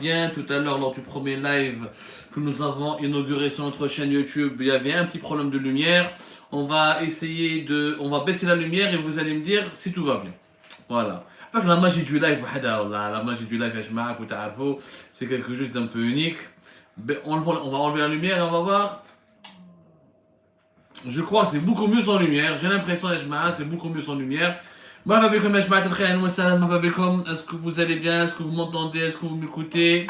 bien. Tout à l'heure, lors du premier live que nous avons inauguré sur notre chaîne YouTube, il y avait un petit problème de lumière. On va on va baisser la lumière et vous allez me dire si tout va bien. Voilà. Parce que la magie du live, la magie du live, c'est quelque chose d'un peu unique. On va enlever la lumière et on va voir. Je crois que c'est beaucoup mieux sans lumière. J'ai l'impression, c'est beaucoup mieux sans lumière. Est-ce que vous allez bien? Est-ce que vous m'entendez? Est-ce que vous m'écoutez?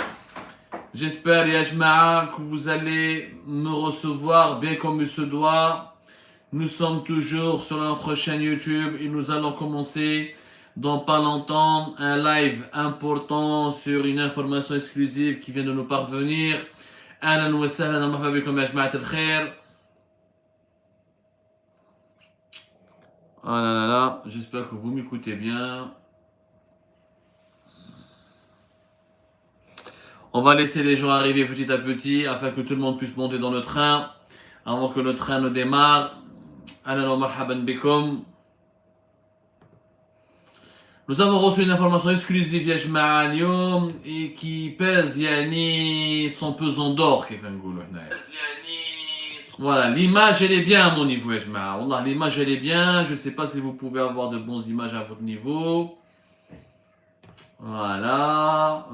J'espère, Yajma'a, que vous allez me recevoir bien comme il se doit. Nous sommes toujours sur notre chaîne YouTube et nous allons commencer dans pas longtemps un live important sur une information exclusive qui vient de nous parvenir. أهلا وسهلا مرحبا بكم يا جماعة الخير. Oh là là là, j'espère que vous m'écoutez bien. On va laisser les gens arriver petit à petit afin que tout le monde puisse monter dans le train avant que le train ne démarre. أهلا ومرحبا بكم. Nous avons reçu une information exclusive يا جماعة اليوم et qui pèse يعني son pesant d'or كيف نقولوا هنايا. Voilà, l'image elle est bien à mon niveau, Wallah, l'image elle est bien. Je sais pas si vous pouvez avoir de bonnes images à votre niveau. Voilà.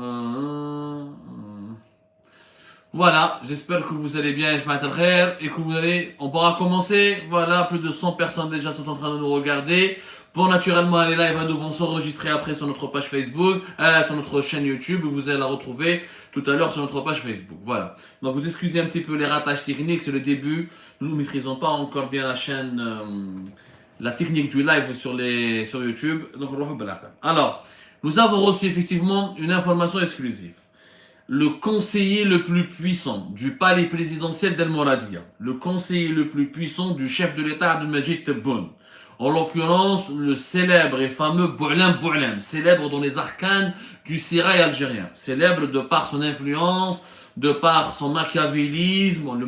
Voilà, j'espère que vous allez bien, et que on pourra commencer. Voilà, plus de 100 personnes déjà sont en train de nous regarder. Bon, naturellement, les lives vont s'enregistrer après sur notre page Facebook, sur notre chaîne YouTube. Vous allez la retrouver tout à l'heure sur notre page Facebook. Voilà. Donc, vous excusez un petit peu les ratages techniques, c'est le début. Nous ne maîtrisons pas encore bien la chaîne, la technique du live sur YouTube. Donc, alors, nous avons reçu effectivement une information exclusive. Le conseiller le plus puissant du palais présidentiel d'El Mouradia, le conseiller le plus puissant du chef de l'État Abdelmajid Tebboune, en l'occurrence le célèbre et fameux Bou'lem, célèbre dans les arcanes du sérail algérien, célèbre de par son influence, de par son machiavélisme, le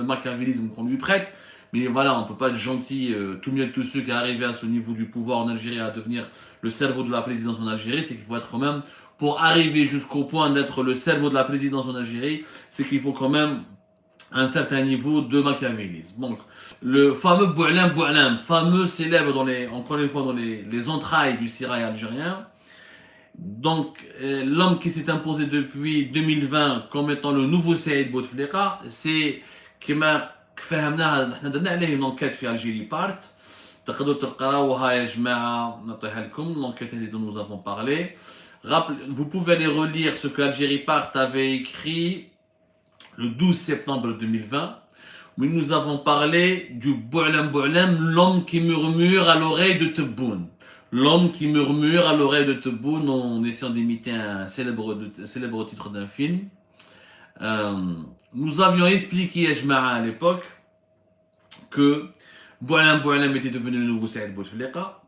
machiavélisme qu'on lui prête. Mais voilà, on ne peut pas être gentil, tout mieux que tous ceux qui arrivent à ce niveau du pouvoir en Algérie à devenir le cerveau de la présidence en Algérie, c'est qu'il faut être quand même, pour arriver jusqu'au point d'être le cerveau de la présidence en Algérie, c'est qu'il faut quand même un certain niveau de machiavélisme. Donc, le fameux Bou'lem, fameux célèbre encore une fois dans les entrailles du sérail algérien. Donc, l'homme qui s'est imposé depuis 2020 comme étant le nouveau Saïd Bouteflika, c'est كما فهمناها نحن درنا عليه une enquête في Algérie Part. تقدروا تقراوها يا جماعه نعطيها لكم l'enquête dont nous avons parlé. Vous pouvez aller relire ce que Algérie Part avait écrit le 12 septembre 2020, où nous avons parlé du Bou'lem, l'homme qui murmure à l'oreille de Tebboune. L'homme qui murmure à l'oreille de Tebboune en essayant d'imiter un célèbre titre d'un film. Nous avions expliqué à l'époque que Bou'lem était devenu le nouveau Saïd Bouteflika,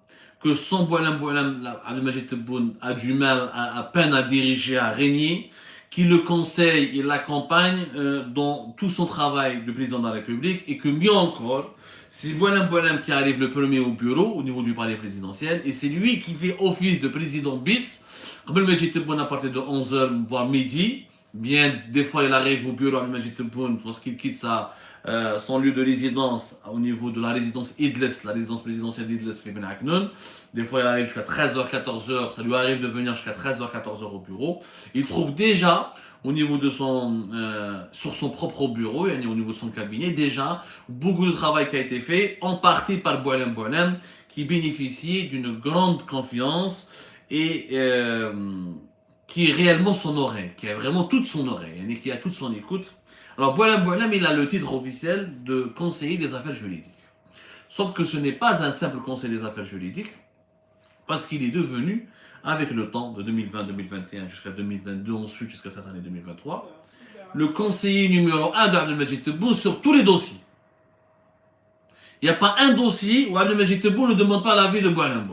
que sans Bou'lem, Abdelmajid Tebboune a du mal, à peine à diriger, à régner, qui le conseille et l'accompagne dans tout son travail de président de la République, et que mieux encore, c'est Bou'lem qui arrive le premier au bureau, au niveau du palais présidentiel, et c'est lui qui fait office de président bis. Abdelmajid Tebboune à partir de 11h, voire midi, bien des fois il arrive au bureau Abdelmajid Tebboune lorsqu'il quitte son lieu de résidence au niveau de la résidence Idlès, la résidence présidentielle d'Idlès fait Ben Aknoun. Des fois il arrive jusqu'à 13h, 14h, ça lui arrive de venir jusqu'à 13h, 14h au bureau. Il trouve déjà au niveau de sur son propre bureau, et au niveau de son cabinet, déjà beaucoup de travail qui a été fait, en partie par Bou'lem, qui bénéficie d'une grande confiance et qui est réellement son oreille, qui a vraiment toute son oreille, qui a toute son écoute. Alors Bou'lem, il a le titre officiel de conseiller des affaires juridiques. Sauf que ce n'est pas un simple conseiller des affaires juridiques, parce qu'il est devenu, avec le temps, de 2020, 2021 jusqu'à 2022, ensuite jusqu'à cette année 2023, le conseiller numéro 1 d'Abdelmajid Tebboune sur tous les dossiers. Il n'y a pas un dossier où Abdelmajid Tebboune ne demande pas l'avis de Bou'lem.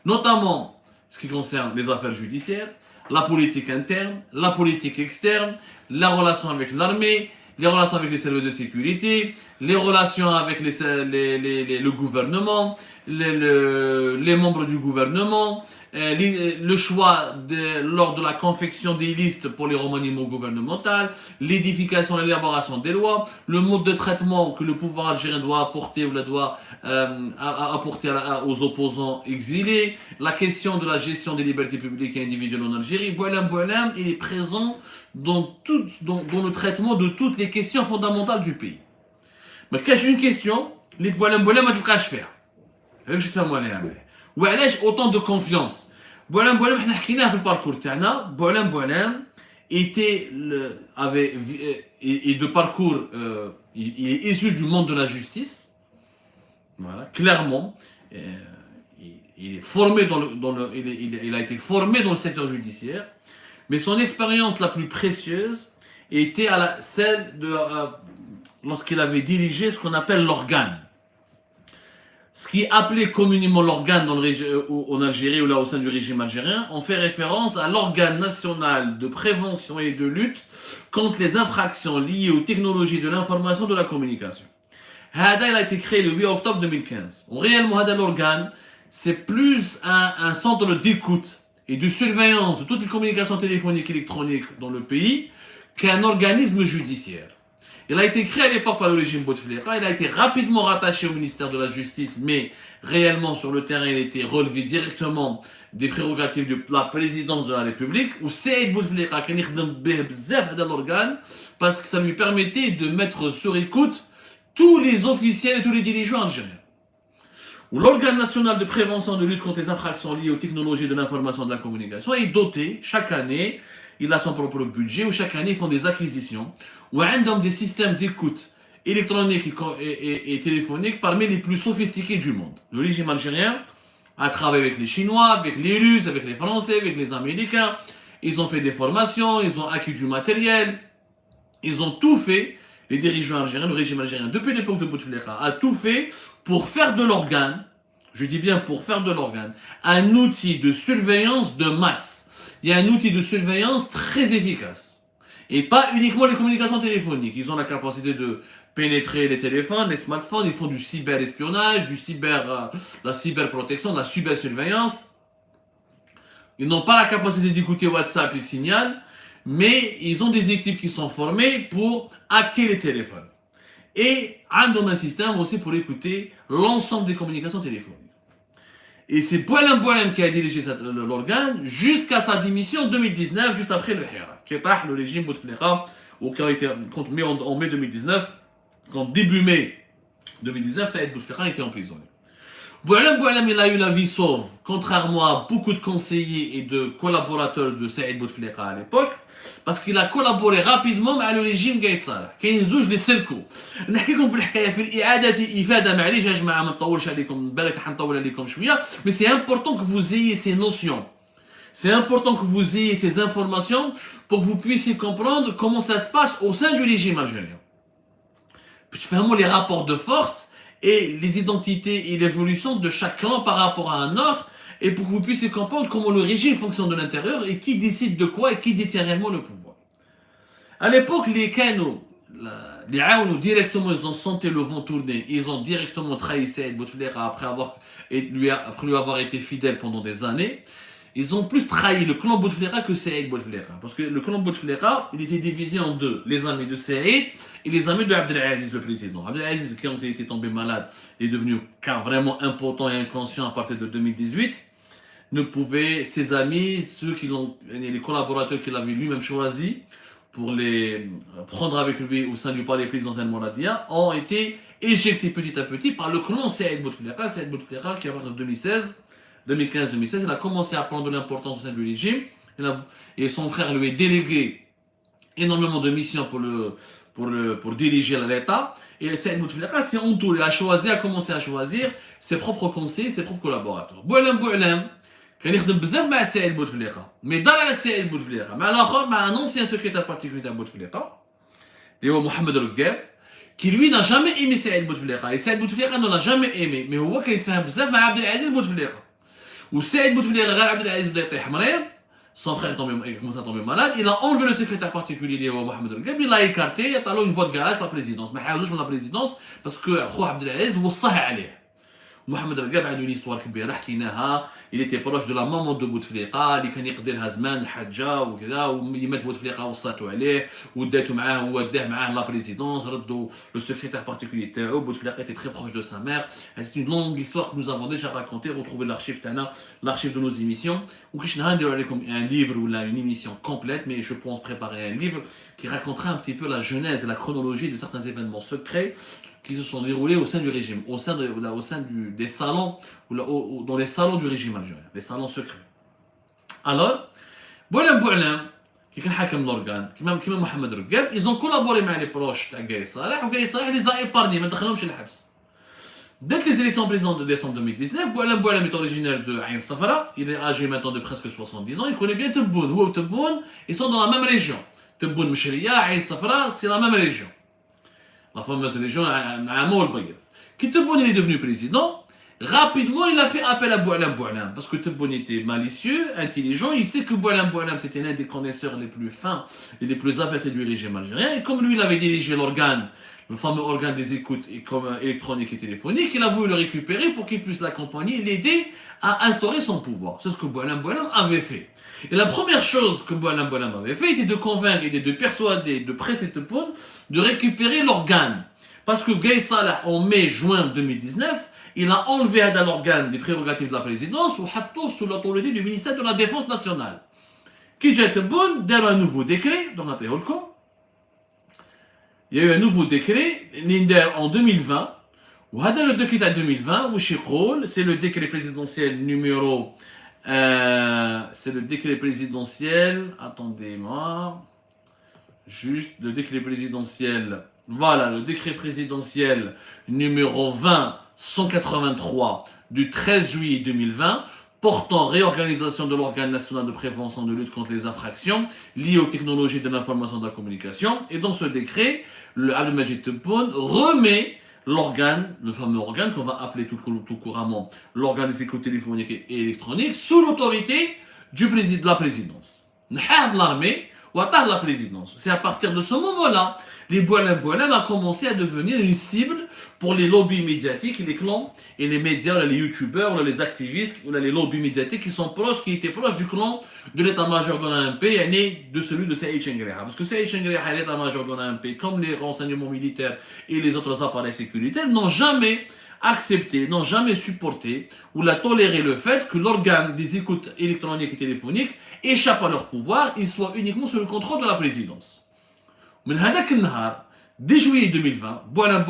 Notamment ce qui concerne les affaires judiciaires, la politique interne, la politique externe, la relation avec l'armée, les relations avec les services de sécurité, les relations avec le gouvernement, les membres du gouvernement, le choix lors de la confection des listes pour les remaniements gouvernementaux, l'édification et l'élaboration des lois, le mode de traitement que le pouvoir algérien doit apporter ou doit apporter aux opposants exilés, la question de la gestion des libertés publiques et individuelles en Algérie. Boualem, il est présent dans le traitement de toutes les questions fondamentales du pays. Mais quand j'ai une question, les Boualem ما تلقاش فيها. باش تفهموا عليها مليح. وعلاش autant de confiance. Boualem حنا حكيناه في الباركور تاعنا. Boualem avait et de parcours il est issu du monde de la justice. Voilà, clairement. Il est formé il a été formé dans le secteur judiciaire, mais son expérience la plus précieuse était celle de lorsqu'il avait dirigé ce qu'on appelle l'organe. Ce qui est appelé communément l'organe en Algérie ou là au sein du régime algérien, on fait référence à l'organe national de prévention et de lutte contre les infractions liées aux technologies de l'information et de la communication. Hada, il a été créé le 8 octobre 2015. Réellement, Hada, l'organe, c'est plus un centre d'écoute et de surveillance de toutes les communications téléphoniques et électroniques dans le pays qu'un organisme judiciaire. Il a été créé à l'époque par le régime Bouteflika, il a été rapidement rattaché au ministère de la Justice, mais réellement sur le terrain, il a été relevé directement des prérogatives de la présidence de la République, où Saïd Bouteflika qui a l'organe, parce que ça lui permettait de mettre sur écoute tous les officiels et tous les dirigeants algériens. Où l'organe national de prévention de lutte contre les infractions liées aux technologies de l'information et de la communication est doté chaque année. Il a son propre budget où chaque année ils font des acquisitions où ils ont des systèmes d'écoute électronique et téléphonique parmi les plus sophistiqués du monde. Le régime algérien a travaillé avec les Chinois, avec les Russes, avec les Français, avec les Américains. Ils ont fait des formations, ils ont acquis du matériel, ils ont tout fait. Les dirigeants algériens, le régime algérien, depuis l'époque de Bouteflika, a tout fait pour faire de l'organe, je dis bien pour faire de l'organe, un outil de surveillance de masse. Il y a un outil de surveillance très efficace. Et pas uniquement les communications téléphoniques. Ils ont la capacité de pénétrer les téléphones, les smartphones, ils font du cyberespionnage, la cyberprotection, de la cybersurveillance. Ils n'ont pas la capacité d'écouter WhatsApp et Signal, mais ils ont des équipes qui sont formées pour hacker les téléphones. Et ils ont un système aussi pour écouter l'ensemble des communications téléphoniques. Et c'est Boualem qui a dirigé l'organe jusqu'à sa démission en 2019, juste après le Hira, qui est le régime Bouteflika, qui a été en mai 2019, quand début mai 2019, Saïd Bouteflika a été emprisonné. Boualem, il a eu la vie sauve, contrairement à beaucoup de conseillers et de collaborateurs de Saïd Bouteflika à l'époque, parce qu'il a collaboré rapidement avec le régime Gaï Saleh. كاين زوج اللي سلكوا. نحكي لكم في الحكايه في الاعاده افاده معليش يا جماعه ما نطولش عليكم بالك حنطول عليكم شويه mais c'est important que vous ayez ces notions. C'est important que vous ayez ces informations pour que vous puissiez comprendre comment ça se passe au sein du régime algérien. Puis تفهموا les rapports de force et les identités et l'évolution de chaque clan par rapport à un autre, et pour que vous puissiez comprendre comment le régime fonctionne de l'intérieur et qui décide de quoi et qui détient réellement le pouvoir. À l'époque, les Kano, les Aounou, directement, ils ont senti le vent tourner, ils ont directement trahi Saïd Bouteflika après lui avoir été fidèle pendant des années. Ils ont plus trahi le clan Bouteflika que Saïd Bouteflika. Parce que le clan Bouteflika, il était divisé en deux. Les amis de Saïd et les amis de Abdelaziz, le président. Abdelaziz, qui ont été tombé malade, est devenu vraiment impotent et inconscient à partir de 2018. Ne pouvait, ses amis, les collaborateurs qu'il avait lui-même choisis pour les prendre avec lui au sein du palais présidentiel Mouradia, ont été éjectés petit à petit par le clan Saïd Bouteflika. Saïd Bouteflika, qui à partir de 2015-2016, il a commencé à prendre de l'importance au sein du régime, et son frère lui a délégué énormément de missions pour diriger l'État, et Saïd Bouteflika s'est entouré, a commencé à choisir ses propres conseillers, ses propres collaborateurs. Boualem, كان يخدم بزاف مع سعيد بوتفليقه مي دار على سعيد بوتفليقه مع الاخر مع un ancien secrétaire particulier تاع بوتفليقه اللي هو محمد رقاب qui lui n'a jamais aimé سعيد بوتفليقه et سعيد بوتفليقه ne l'a jamais aimé mais هو كان يتفاهم بزاف مع عبد العزيز بوتفليقه وسعيد بوتفليقه غير عبد العزيز بدا يطيح مريض son frère commence à tomber malade, il a enlevé le secrétaire particulier اللي هو محمد رقاب, il l'a écarté, il a une voie de garage pour la présidence, ما حاولوش من la présidence parce que خو عبد العزيز وصاه عليه Mohamed Rgab a une histoire كبيرة حكيناها. Il était proche de la maman de Bouteflika اللي كان يقضي لها زمان الحجة وكذا وملي مات بوتفليقة وصاتو عليه وداتو معاه هو داه معاه لا بريزيدونس ردوا لو سكرتير بارتيكولي تاعو Bouteflika était très proche de sa mère. C'est une longue histoire que nous avons déjà racontée. Retrouvez l'archive تاعنا l'archive de nos émissions وكاش نهار نديرو عليكم un livre ou une émission complète mais je pense préparer un livre qui racontera un petit peu la genèse et la chronologie de certains événements secrets qui se sont déroulés au sein du régime, au sein des salons, dans les salons du régime algérien, les salons secrets. Alors, Boualem, qui est le l'organe, qui est Mohamed Rgab, ils ont collaboré avec les proches de Gaye Saleh, et Gaye Saleh les a épargnés, mais ils ne sont pas dès que les élections présidentielles de décembre 2019, Boualem est originaire de Ain Safara, il est âgé maintenant de presque 70 ans, il connaît bien Tebboune, ou Tebboune, ils sont dans la même région. Tebboune Mchria, Ain Safara, c'est la même région. La fameuse région Amol Bayef. Quand Tebboune est devenu président, rapidement il a fait appel à Boualem, parce que Tebboune était malicieux, intelligent, il sait que Boualem c'était l'un des connaisseurs les plus fins et les plus avancés du régime algérien, et comme lui il avait dirigé l'organe, le fameux organe des écoutes électroniques et téléphoniques, il a voulu le récupérer pour qu'il puisse l'accompagner et l'aider à instaurer son pouvoir. C'est ce que Boualem avait fait. Et la première chose que Boualem avait fait était de convaincre et de persuader, de presser Tebboune de récupérer l'organe. Parce que Gaye Saleh, en mai-juin 2019, il a enlevé à l'organe des prérogatives de la présidence ou sous l'autorité du ministère de la Défense nationale. Qui j'ai Tebboune, d'ailleurs un nouveau décret, dans la Théolcom. Il y a eu un nouveau décret, l'INDER en 2020. وهذا le décret en 2020 où c'est le décret présidentiel numéro c'est le décret présidentiel, attendez-moi, juste le décret présidentiel, voilà, le décret présidentiel numéro 20-183 du 13 juillet 2020 portant réorganisation de l'organe national de prévention de lutte contre les infractions liées aux technologies de l'information et de la communication. Et dans ce décret, le Abdelmajid Tebboune remet l'organe, le fameux organe qu'on va appeler tout couramment l'organe des écoutes téléphoniques et électroniques, sous l'autorité de la présidence. L'armée ou à la présidence. C'est à partir de ce moment-là, les Boualem a commencé à devenir une cible pour les lobbies médiatiques, les clans et les médias, les youtubeurs, les activistes, les lobbies médiatiques qui étaient proches du clan de l'état-major de l'AMP et de celui de Saïd Chengreha. Parce que Saïd Chengreha et l'état-major de l'AMP, comme les renseignements militaires et les autres appareils sécuritaires, n'ont jamais accepté, n'ont jamais supporté ou la toléré le fait que l'organe des écoutes électroniques et téléphoniques échappe à leur pouvoir, il soit uniquement sous le contrôle de la présidence. Mais dès juillet 2020, Boualem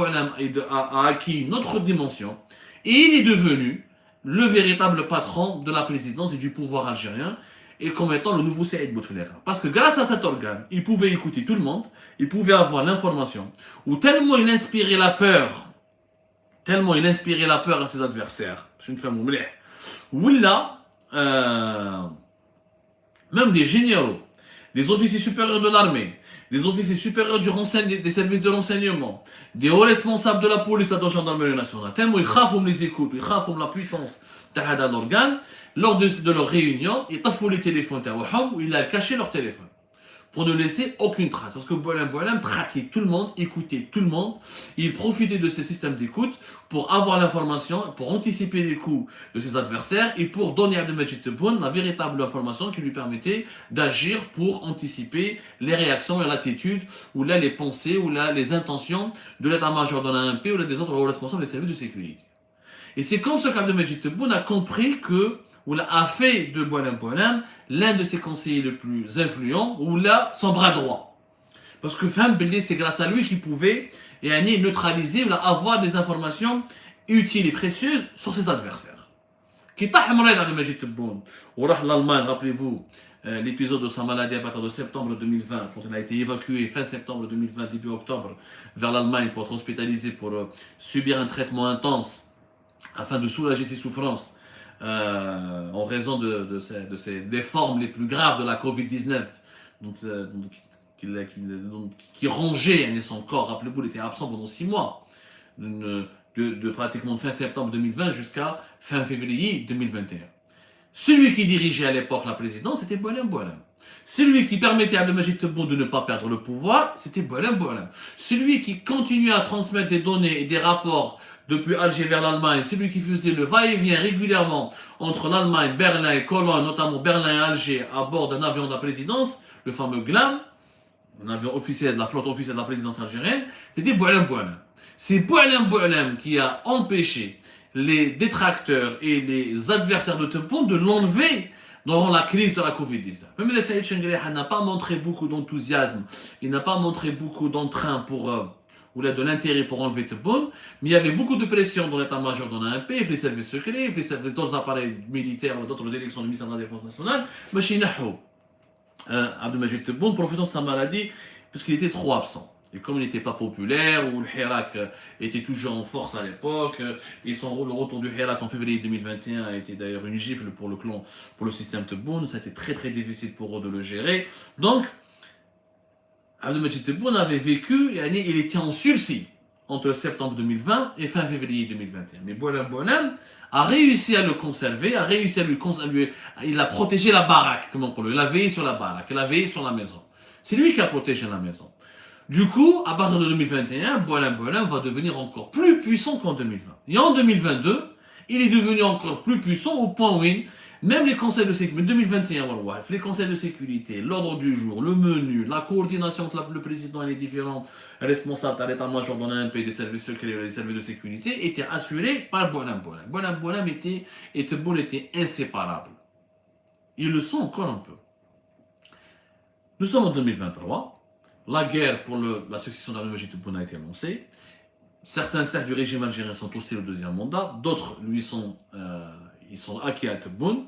a acquis une autre dimension et il est devenu le véritable patron de la présidence et du pouvoir algérien et comme étant le nouveau Saïd Bouteflika. Parce que grâce à cet organe, il pouvait écouter tout le monde, il pouvait avoir l'information, ou tellement il inspirait la peur à ses adversaires. Je ne fais mon blé. Ou là, même des généraux, des officiers supérieurs de l'armée, des officiers supérieurs des services de renseignement, des hauts responsables de la police et de la gendarmerie nationale, tellement ils khafoument les écoutes, ils khafoument la puissance de l'organe, lors de leur réunion, ils taffouent les téléphones, ou ils a caché leur téléphone, pour ne laisser aucune trace. Parce que Boualem traquait tout le monde, écoutait tout le monde, il profitait de ces systèmes d'écoute pour avoir l'information, pour anticiper les coups de ses adversaires et pour donner à Abdelmajid Tebboune la véritable information qui lui permettait d'agir pour anticiper les réactions et l'attitude, ou là les pensées, ou là les intentions de l'état-major de l'AMP ou là des autres responsables des services de sécurité. Et c'est comme ça qu'Abdelmajid Tebboune a compris que ou a fait de Boualem l'un de ses conseillers les plus influents, ou là son bras droit. Parce que c'est grâce à lui qu'il pouvait neutraliser ou avoir des informations utiles et précieuses sur ses adversaires. Qui est Abdelmajid Tebboune, ou l'Allemagne, rappelez-vous l'épisode de sa maladie à partir de septembre 2020, quand il a été évacué fin septembre 2020, début octobre, vers l'Allemagne pour être hospitalisé, pour subir un traitement intense, afin de soulager ses souffrances. En raison des formes les plus graves de la Covid-19 qui rongeait son corps. Rappelez-vous, il était absent pendant 6 mois, de pratiquement fin septembre 2020 jusqu'à fin février 2021. Celui qui dirigeait à l'époque la présidence, c'était Boualem. Celui qui permettait à Abdelmajid Tebboune de ne pas perdre le pouvoir, c'était Boualem. Celui qui continuait à transmettre des données et des rapports depuis Alger vers l'Allemagne, celui qui faisait le va-et-vient régulièrement entre l'Allemagne, Berlin et Cologne, notamment Berlin et Alger, à bord d'un avion de la présidence, le fameux GLAM, un avion officiel de la flotte officielle de la présidence algérienne, c'était Boualem Boualem. C'est Boualem Boualem qui a empêché les détracteurs et les adversaires de Tebboune de l'enlever durant la crise de la Covid-19. Même le Saïd Chengreh n'a pas montré beaucoup d'enthousiasme, il n'a pas montré beaucoup d'entrain pour ou de l'intérêt pour enlever Tebboune, mais il y avait beaucoup de pression dans l'état-major de l'ANP, les services secrets, les services d'autres appareils militaires ou d'autres directions du ministère de la Défense nationale, mais chez Nahou, Abdelmajid Tebboune, profitant de sa maladie, parce qu'il était trop absent. Et comme il n'était pas populaire, ou le Hirak était toujours en force à l'époque, et le retour du Hirak en février 2021 a été d'ailleurs une gifle pour le clan, pour le système Tebboune, ça a été très très difficile pour eux de le gérer. Donc, Abdelmajid Tebboune avait vécu, il était en sursis entre septembre 2020 et fin février 2021. Mais Boualem Boualem a réussi à le conserver, a réussi à lui conserver, il a protégé la baraque, comment on peut le, il a veillé sur la baraque, il a veillé sur la maison. C'est lui qui a protégé la maison. Du coup, à partir de 2021, Boualem Boualem va devenir encore plus puissant qu'en 2020. Et en 2022, il est devenu encore plus puissant au point où même les conseils de sécurité, 2021, les conseils de sécurité, l'ordre du jour, le menu, la coordination entre le président et les différents responsables à l'état-major de l'ANP, des services secrets et des services de sécurité étaient assurés par Boualem Boualem. Boualem Boualem et Tebboune étaient inséparables. Ils le sont encore un peu. Nous sommes en 2023. La guerre pour la succession d'Abdelmajid Tebboune a été annoncée. Certains cercles du régime algérien sont hostiles au deuxième mandat, d'autres lui sont acquis à Tebboune.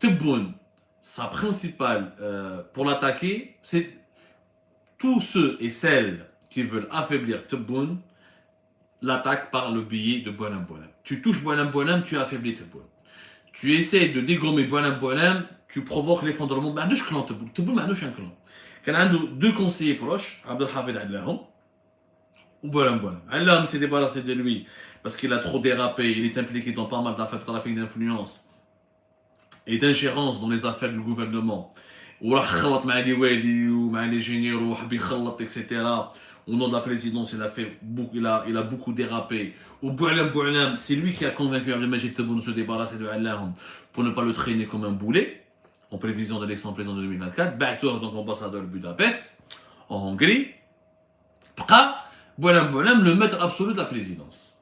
Tebboune, sa principale, pour l'attaquer, c'est tous ceux et celles qui veulent affaiblir Tebboune, l'attaquent par le biais de Boualem Boualem. Tu touches Boualem Boualem, tu affaiblis Tebboune. Tu essaies de dégommer Boualem Boualem, tu provoques l'effondrement. ما عندوش clan Tebboune. Tebboune ما عندوش un clan. كان عنده deux conseillers proches, Abdelhafid Allahoum ou Boualem Boualem. Allahoum s'est débarrassé de lui parce qu'il a trop dérapé, il est impliqué dans pas mal d'affaires de trafic d'influence et d'ingérence dans les affaires du gouvernement. وراح خلط مع لي والي ومع لي جينيرو وحب يخلط etc. Au nom de la présidence, il a beaucoup dérapé. Ou Boualem Boualem, c'est lui qui a convaincu Abdelmajid Tebboune de se débarrasser de Allahoum pour ne pas le traîner comme un boulet. En prévision de l'élection présidentielle de 2024, Ba'tour, donc ambassadeur de Budapest, en Hongrie, Bqa, Boualem Boualem, le maître absolu de la présidence.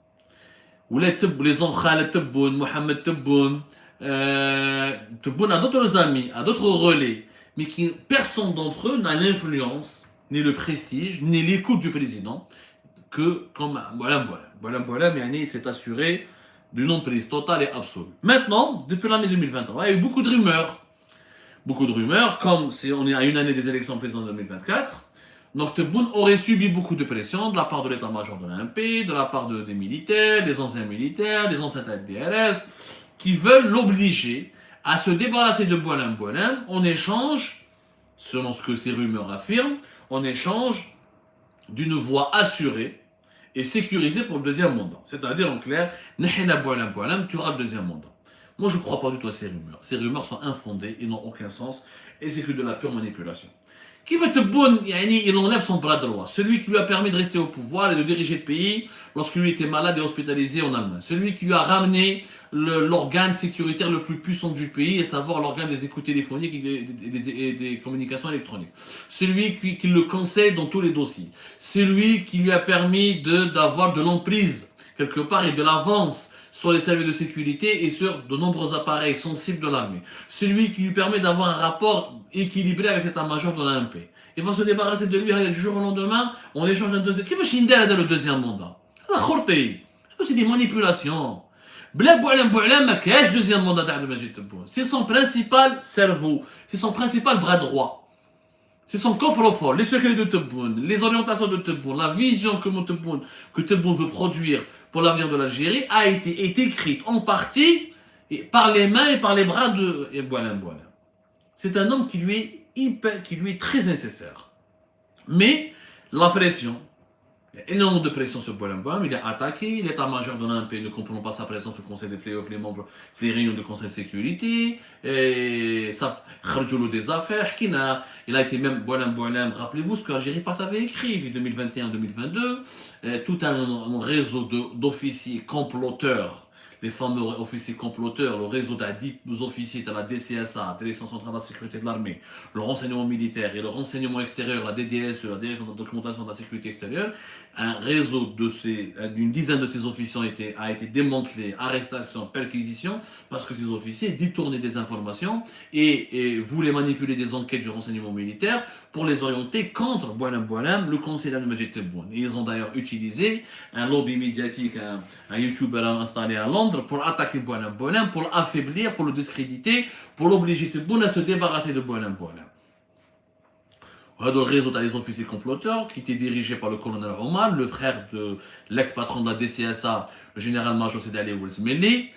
Ou les hommes Khaled Tebboune, Mohamed Tebboune, Tebboune a d'autres amis, a d'autres relais, mais personne d'entre eux n'a l'influence, ni le prestige, ni l'écoute du président, que comme Boualem Boualem. Boualem Boualem, il s'est assuré d'une emprise totale et absolue. Maintenant, depuis l'année 2023, il y a eu beaucoup de rumeurs. Comme on est à une année des élections présidentielles 2024, donc Tebboune aurait subi beaucoup de pression de la part de l'état-major de l'ANP, de la part des militaires, des anciens militaires, des anciens têtes DRS, qui veulent l'obliger à se débarrasser de Boualem Boualem en échange, selon ce que ces rumeurs affirment, en échange d'une voie assurée et sécurisée pour le deuxième mandat. C'est-à-dire en clair, Nahina Boualem Boualem, tu auras le deuxième mandat. Moi, je ne crois pas du tout à ces rumeurs. Ces rumeurs sont infondées, ils n'ont aucun sens, et c'est que de la pure manipulation. Qui veut Tebboune, il enlève son bras droit. Celui qui lui a permis de rester au pouvoir et de diriger le pays lorsqu'il était malade et hospitalisé en Allemagne. Celui qui lui a ramené l'organe sécuritaire le plus puissant du pays, à savoir l'organe des écoutes téléphoniques et des communications électroniques. Celui qui le conseille dans tous les dossiers. Celui qui lui a permis d'avoir de l'emprise, quelque part, et de l'avance sur les services de sécurité et sur de nombreux appareils sensibles de l'armée. Celui qui lui permet d'avoir un rapport équilibré avec l'état-major de l'ANP. Il va se débarrasser de lui du jour au lendemain en échange d'un deuxième. Qui va chinder le deuxième mandat? C'est des manipulations. Boualem Boualem n'a qu'un deuxième mandat d'Abdelmajid Tebboune. C'est son principal cerveau, c'est son principal bras droit. C'est son coffre-fort, les secrets de Tebboune, les orientations de Tebboune, la vision que Tebboune veut produire pour l'avenir de l'Algérie est écrite en partie par les mains et par les bras de Boualem Boualem. C'est un homme qui lui est très nécessaire. Mais la pression, Il y a énormément de pression sur Boualem. Il est attaqué. L'état-major de l'ANP ne comprend pas sa présence au Conseil des Fléaux, les membres, les réunions du Conseil de sécurité. Et ça, Kharjoulou des affaires. Il a été même Boualem. Rappelez-vous ce que Algérie Part avait écrit, 2021-2022. Tout un réseau d'officiers comploteurs, les fameux officiers comploteurs, le réseau d'adis officiers de la DCSA, la Direction centrale de la sécurité de l'armée, le renseignement militaire et le renseignement extérieur, la DDSE, la Direction de la documentation de la sécurité extérieure, un réseau d'une dizaine de ces officiers a été démantelé, arrestation, perquisition, parce que ces officiers détournaient des informations et voulaient manipuler des enquêtes du renseignement militaire pour les orienter contre Boualem, le conseiller d'Al-Majid Tebboune. Ils ont d'ailleurs utilisé un lobby médiatique, un YouTuber installé à Londres pour attaquer Boualem, pour l'affaiblir, pour le discréditer, pour l'obliger Tebboune à se débarrasser de Boualem. Le réseau des officiers comploteurs qui était dirigé par le colonel Omar, le frère de l'ex-patron de la DCSA, le général-major Sedali Ouelzmeli,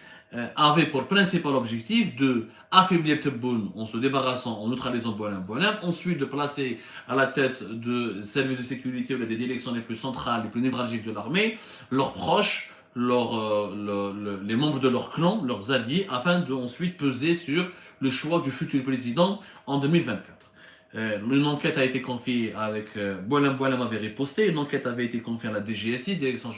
avait pour principal objectif de affaiblir Tebboune en se débarrassant, en neutralisant Boualem, ensuite de placer à la tête de services de sécurité ou des directions les plus centrales, les plus névralgiques de l'armée, leurs proches, les membres de leur clan, leurs alliés, afin de ensuite peser sur le choix du futur président en 2024. Une enquête a été confiée avec Boualem avait riposté, une enquête avait été confiée à la DGSI, Direction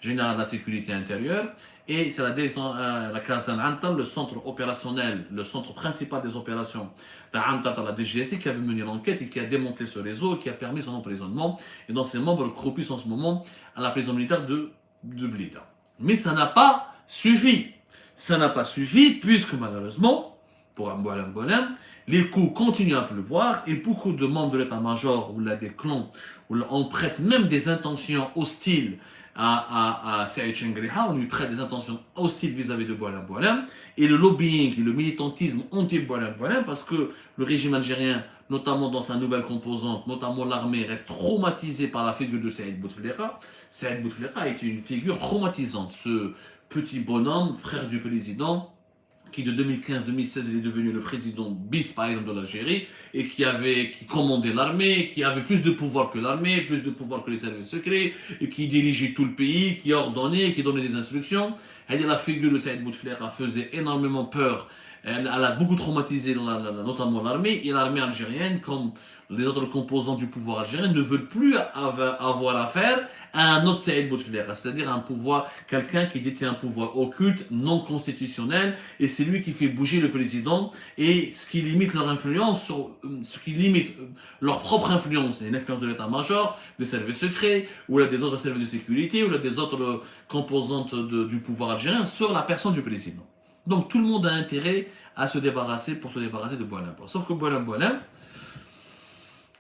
Générale de la Sécurité Intérieure, et c'est la direction, la Kazan Antal, le centre opérationnel, le centre principal des opérations d'Antal à la DGSI qui avait mené l'enquête et qui a démantelé ce réseau et qui a permis son emprisonnement. Et dans ses membres croupissent en ce moment à la prison militaire de Blida. Mais ça n'a pas suffi. Ça n'a pas suffi puisque malheureusement, pour Boualem, les coups continuent à pleuvoir et beaucoup de membres de l'état-major ou là des clans, où on prête même des intentions hostiles à Saïd Chengriha, on lui prête des intentions hostiles vis-à-vis de Boualem, et le lobbying et le militantisme anti-Boualem, parce que le régime algérien, notamment dans sa nouvelle composante, notamment l'armée, reste traumatisé par la figure de Saïd Bouteflika. Saïd Bouteflika était une figure traumatisante, ce petit bonhomme, frère du président, qui de 2015-2016 il est devenu le président bis par exemple de l'Algérie et qui commandait l'armée, qui avait plus de pouvoir que l'armée, plus de pouvoir que les services secrets, et qui dirigeait tout le pays, qui ordonnait, qui donnait des instructions. La figure de Saïd Bouteflika faisait énormément peur. Elle a beaucoup traumatisé notamment l'armée, et l'armée algérienne, comme les autres composants du pouvoir algérien, ne veulent plus avoir affaire à un autre Saïd Bouteflika, c'est-à-dire un pouvoir, quelqu'un qui détient un pouvoir occulte, non constitutionnel, et c'est lui qui fait bouger le président, et ce qui limite leur influence, ce qui limite leur propre influence, et l'influence de l'état-major, des services secrets, ou des autres services de sécurité, ou des autres composantes du pouvoir algérien sur la personne du président. Donc tout le monde a intérêt à se débarrasser de Boualem. Sauf que Boualem,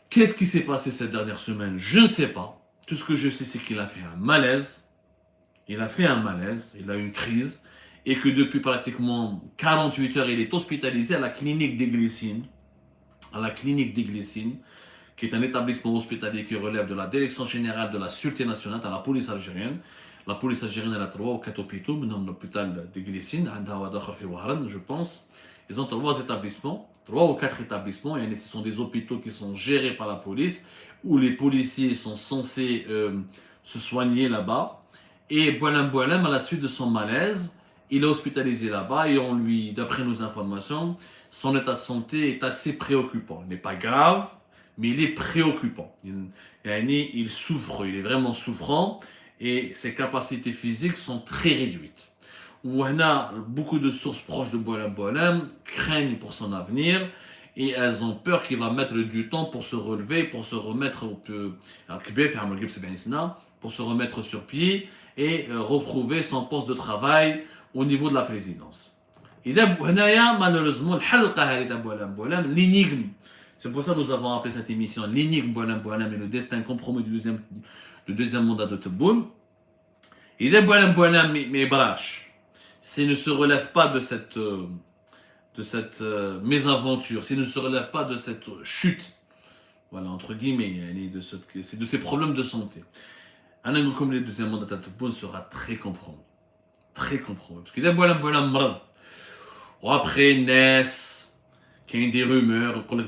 qu'est-ce qui s'est passé cette dernière semaine? Je ne sais pas. Tout ce que je sais, c'est qu'il a fait un malaise. Il a eu une crise, et que depuis pratiquement 48 heures, il est hospitalisé à la clinique des Glycines, qui est un établissement hospitalier qui relève de la Direction Générale de la Sûreté Nationale, à la police algérienne. La police algérienne, elle a 3 ou 4 hôpitaux, maintenant l'hôpital des Glycines, je pense. Ils ont 3 établissements, 3 ou 4 établissements, et ce sont des hôpitaux qui sont gérés par la police, où les policiers sont censés se soigner là-bas. Et Boualem, à la suite de son malaise, il est hospitalisé là-bas, et d'après nos informations, son état de santé est assez préoccupant. Il n'est pas grave, mais il est préoccupant. Il souffre, il est vraiment souffrant, et ses capacités physiques sont très réduites. Beaucoup de sources proches de Boualem craignent pour son avenir, et elles ont peur qu'il va mettre du temps pour se relever, pour se remettre sur pied et retrouver son poste de travail au niveau de la présidence. Et là, malheureusement, l'énigme, c'est pour ça que nous avons appelé cette émission l'énigme Boualem et le destin compromis du deuxième mandat de Tebboune. Et là, Boualem, mais brache, s'il ne se relève pas de cette mésaventure, s'il ne se relève pas de cette chute, voilà, entre guillemets, c'est de ses problèmes de santé, un angle comme le deuxième mandat de Tebboune sera très compromis. Très compromis. Parce qu'il y a Boualem Mrad. Après Ness, qu'il y a des rumeurs, il y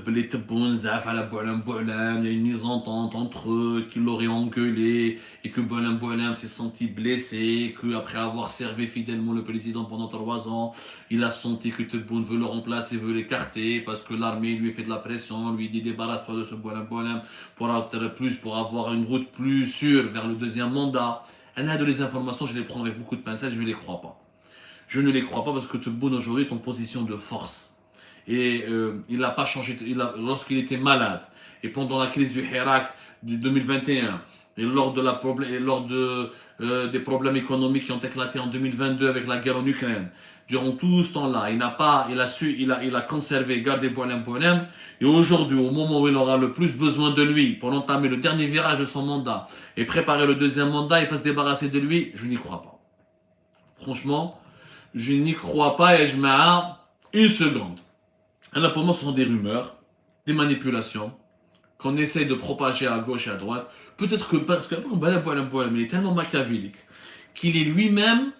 a une mésentente entre eux, qu'il l'aurait engueulé, et que Boualem s'est senti blessé, qu'après avoir servi fidèlement le président pendant 3 ans, il a senti que Tebboune veut le remplacer, veut l'écarter, parce que l'armée lui fait de la pression, lui dit débarrasse-toi de ce Boualem pour avoir une route plus sûre vers le deuxième mandat. Un de les informations, je les prends avec beaucoup de pincettes, je ne les crois pas. Je ne les crois pas parce que Tebboune aujourd'hui est en position de force. Et il n'a pas changé. Lorsqu'il était malade et pendant la crise du Hirak du 2021 et lors des problèmes économiques qui ont éclaté en 2022 avec la guerre en Ukraine, durant tout ce temps-là, il a conservé, gardé Boualem. Et aujourd'hui, au moment où il aura le plus besoin de lui pour entamer le dernier virage de son mandat et préparer le deuxième mandat, il va se débarrasser de lui, je n'y crois pas. Franchement, je n'y crois pas et je mets une seconde. Alors pour moi, ce sont des rumeurs, des manipulations qu'on essaye de propager à gauche et à droite. Peut-être que parce que il est tellement machiavélique qu'il est lui-même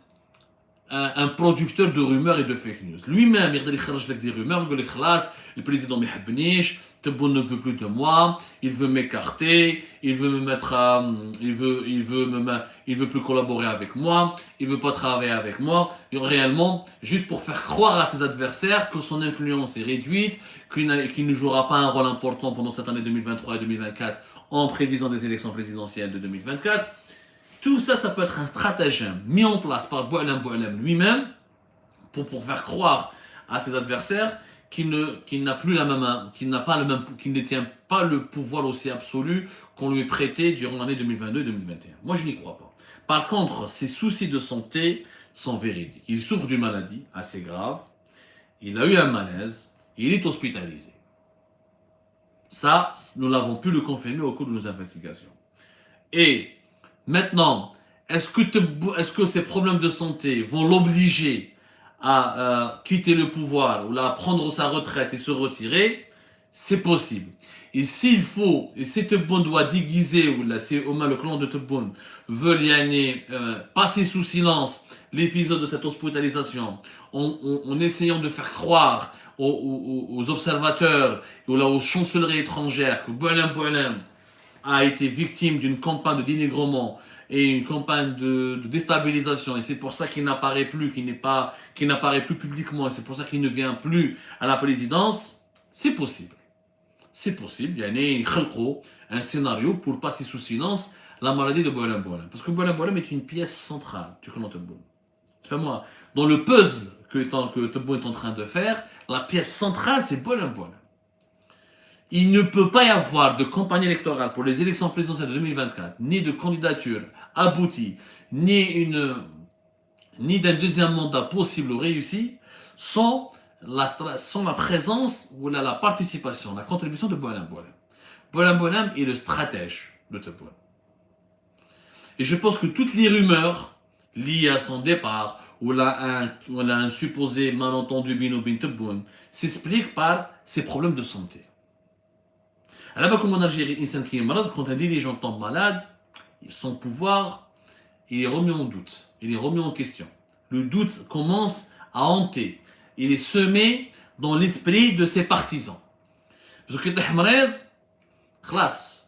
un producteur de rumeurs et de fake news. Lui-même, il يخرج لك des rumeurs, il dit خلاص, le président ne m'aime Tebboune ne veut plus de moi, il veut m'écarter, il veut me mettre il veut plus collaborer avec moi, il veut pas travailler avec moi, et réellement, juste pour faire croire à ses adversaires que son influence est réduite, qu'il ne jouera pas un rôle important pendant cette année 2023 et 2024 en prévision des élections présidentielles de 2024. Tout ça, ça peut être un stratagème mis en place par Boualem lui-même pour faire croire à ses adversaires qu'il ne tient pas le pouvoir aussi absolu qu'on lui prêtait durant l'année 2022 et 2021. Moi, je n'y crois pas. Par contre, ses soucis de santé sont véridiques. Il souffre d'une maladie assez grave. Il a eu un malaise. Il est hospitalisé. Ça, nous l'avons pu le confirmer au cours de nos investigations. Et maintenant, est-ce que ces problèmes de santé vont l'obliger à quitter le pouvoir ou à prendre sa retraite et se retirer? C'est possible. Et s'il faut, et si Tebboune doit déguiser, ou là, si Omar, le clan de Tebboune, veut passer sous silence l'épisode de cette hospitalisation en essayant de faire croire aux observateurs ou aux chancelleries étrangères que Boualem a été victime d'une campagne de dénigrement et une campagne de déstabilisation, et c'est pour ça qu'il n'apparaît plus, qu'il n'apparaît plus publiquement, et c'est pour ça qu'il ne vient plus à la présidence, c'est possible. C'est possible, il y a un scénario pour passer sous silence la maladie de Boualem. Parce que Boualem est une pièce centrale du clan Tebboune. Enfin, dans le puzzle que Tebboune est en train de faire, la pièce centrale, c'est Boualem. Il ne peut pas y avoir de campagne électorale pour les élections présidentielles de 2024, ni de candidature aboutie, ni d'un deuxième mandat possible ou réussi, sans la présence ou la participation, la contribution de Boualem. Boualem est le stratège de Tebboune. Et je pense que toutes les rumeurs liées à son départ, ou un supposé malentendu Bino bin Tebboune, s'expliquent par ses problèmes de santé. Là-bas, comme en Algérie, quand un dirigeant tombe malade, son pouvoir il est remis en doute, il est remis en question. Le doute commence à hanter, il est semé dans l'esprit de ses partisans. Parce que tu es malade, خلاص,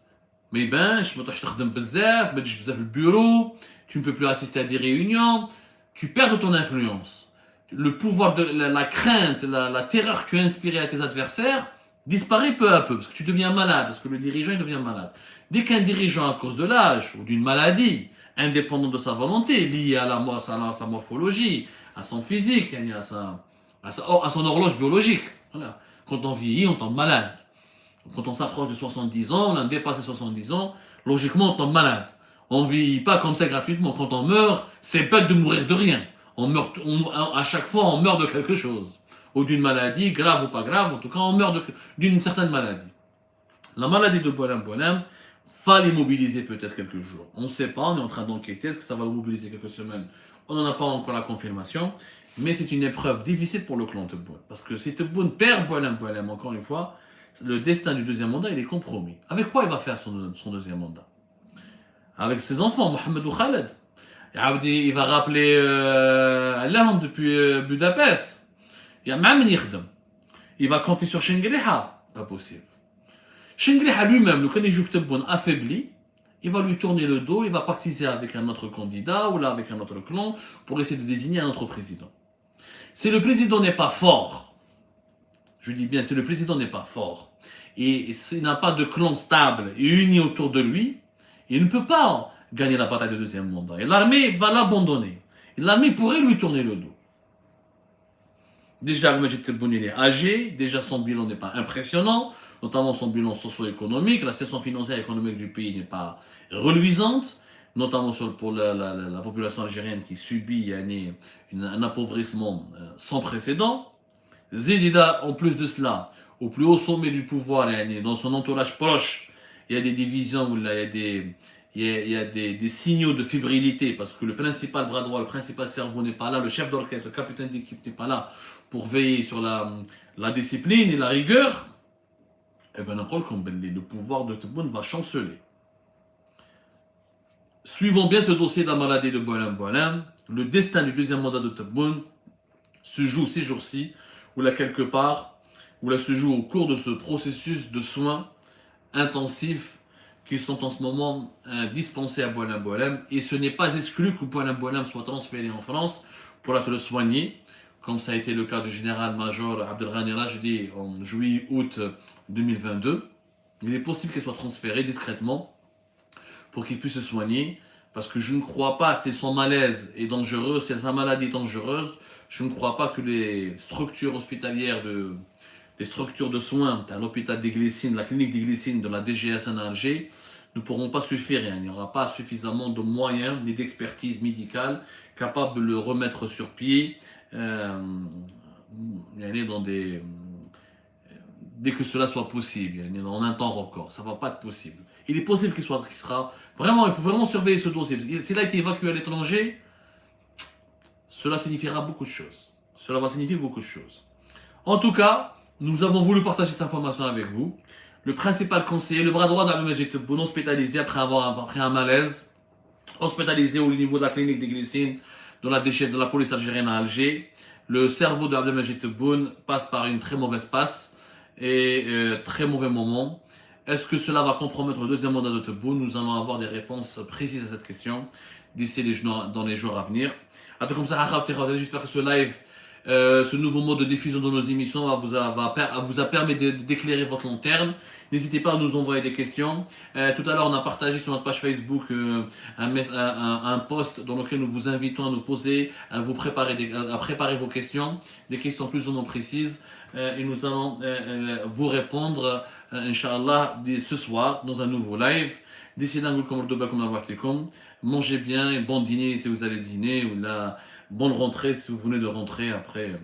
ما يبانش, ما تروحش تخدم بزاف, ما تجيش بزاف في البيرو, tu ne peux plus assister à des réunions, tu perds de ton influence. Le pouvoir, la crainte, la terreur que tu as inspirée à tes adversaires disparaît peu à peu, parce que tu deviens malade, parce que le dirigeant il devient malade. Dès qu'un dirigeant, à cause de l'âge ou d'une maladie, indépendante de sa volonté, liée à sa morphologie, à son physique, à son horloge biologique, voilà. Quand on vieillit, on tombe malade. Quand on s'approche de 70 ans, on a dépassé 70 ans, logiquement on tombe malade. On ne vieillit pas comme ça gratuitement. Quand on meurt, c'est pas de mourir de rien. À chaque fois, on meurt de quelque chose. Ou d'une maladie, grave ou pas grave, en tout cas, on meurt d'une certaine maladie. La maladie de Boualem, fallait mobiliser peut-être quelques jours. On ne sait pas, on est en train d'enquêter, est-ce que ça va mobiliser quelques semaines? On n'en a pas encore la confirmation, mais c'est une épreuve difficile pour le clan Tebboune. Parce que si Tebboune perd Boualem, encore une fois, le destin du deuxième mandat, il est compromis. Avec quoi il va faire son deuxième mandat? Avec ses enfants, Mohamed ou Khaled. Il va rappeler Allahum depuis Budapest. Il y a même يخدم. il va compter sur Shengriha. Pas possible. Shengriha lui-même, le candidat Tebboune affaibli, il va lui tourner le dos, il va pactiser avec un autre candidat ou là avec un autre clan pour essayer de désigner un autre président. Si le président n'est pas fort, je dis bien, si le président n'est pas fort et s'il n'a pas de clan stable et uni autour de lui, il ne peut pas gagner la bataille de deuxième mandat. Et l'armée va l'abandonner. Et l'armée pourrait lui tourner le dos. Déjà, le Majid Tebboune est âgé, déjà son bilan n'est pas impressionnant, notamment son bilan socio-économique, la situation financière et économique du pays n'est pas reluisante, notamment pour la population algérienne qui subit un appauvrissement sans précédent. Zedida, en plus de cela, au plus haut sommet du pouvoir, dans son entourage proche, il y a des divisions, il y a des signaux de fébrilité parce que le principal bras droit, le principal cerveau n'est pas là, le chef d'orchestre, le capitaine d'équipe n'est pas là pour veiller sur la discipline et la rigueur. Et bien, le pouvoir de Tebboune va chanceler. Suivons bien ce dossier de la maladie de Boualem. Le destin du deuxième mandat de Tebboune se joue ces jours-ci, ou là quelque part, où là se joue au cours de ce processus de soins intensifs qui sont en ce moment dispensés à Boualem. Et ce n'est pas exclu que Boualem soit transféré en France pour être soigné, comme ça a été le cas du général-major Abdelghani Rajdi en juillet-août 2022. Il est possible qu'il soit transféré discrètement pour qu'il puisse se soigner, parce que je ne crois pas, si son malaise est dangereux, si sa maladie est dangereuse, je ne crois pas que les structures hospitalières, les structures de soins, à l'hôpital des Glycines, la clinique des Glycines de la DGSN à Alger, ne pourront pas suffire. Il n'y aura pas suffisamment de moyens ni d'expertise médicale capable de le remettre sur pied dès que cela soit possible, en un temps record. Ça ne va pas être possible. Il est possible qu'il sera vraiment, il faut vraiment surveiller ce dossier. S'il a été évacué à l'étranger, cela signifiera beaucoup de choses. Cela va signifier beaucoup de choses. En tout cas, nous avons voulu partager cette information avec vous. Le principal conseiller, le bras droit d'Abdelmajid Tebboune, hospitalisé après un malaise, hospitalisé au niveau de la clinique des Glycines de la police algérienne à Alger. Le cerveau d'Abdelmajid Tebboune passe par une très mauvaise passe et très mauvais moment. Est-ce que cela va compromettre le deuxième mandat de Tebboune? Nous allons avoir des réponses précises à cette question d'ici dans les jours à venir. Comme ça, j'espère que ce live, ce nouveau mode de diffusion de nos émissions vous a permis d'éclairer votre lanterne. N'hésitez pas à nous envoyer des questions. Tout à l'heure, on a partagé sur notre page Facebook un post dans lequel nous vous invitons à nous poser, à préparer vos questions, des questions plus ou moins précises. Et nous allons vous répondre, Inch'Allah, ce soir dans un nouveau live. D'ici là, mangez bien et bon dîner si vous allez dîner, ou là, bonne rentrée si vous venez de rentrer après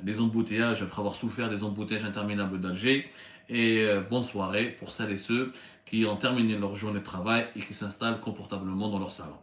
les embouteillages, après avoir souffert des embouteillages interminables d'Alger. Et bonne soirée pour celles et ceux qui ont terminé leur journée de travail et qui s'installent confortablement dans leur salon.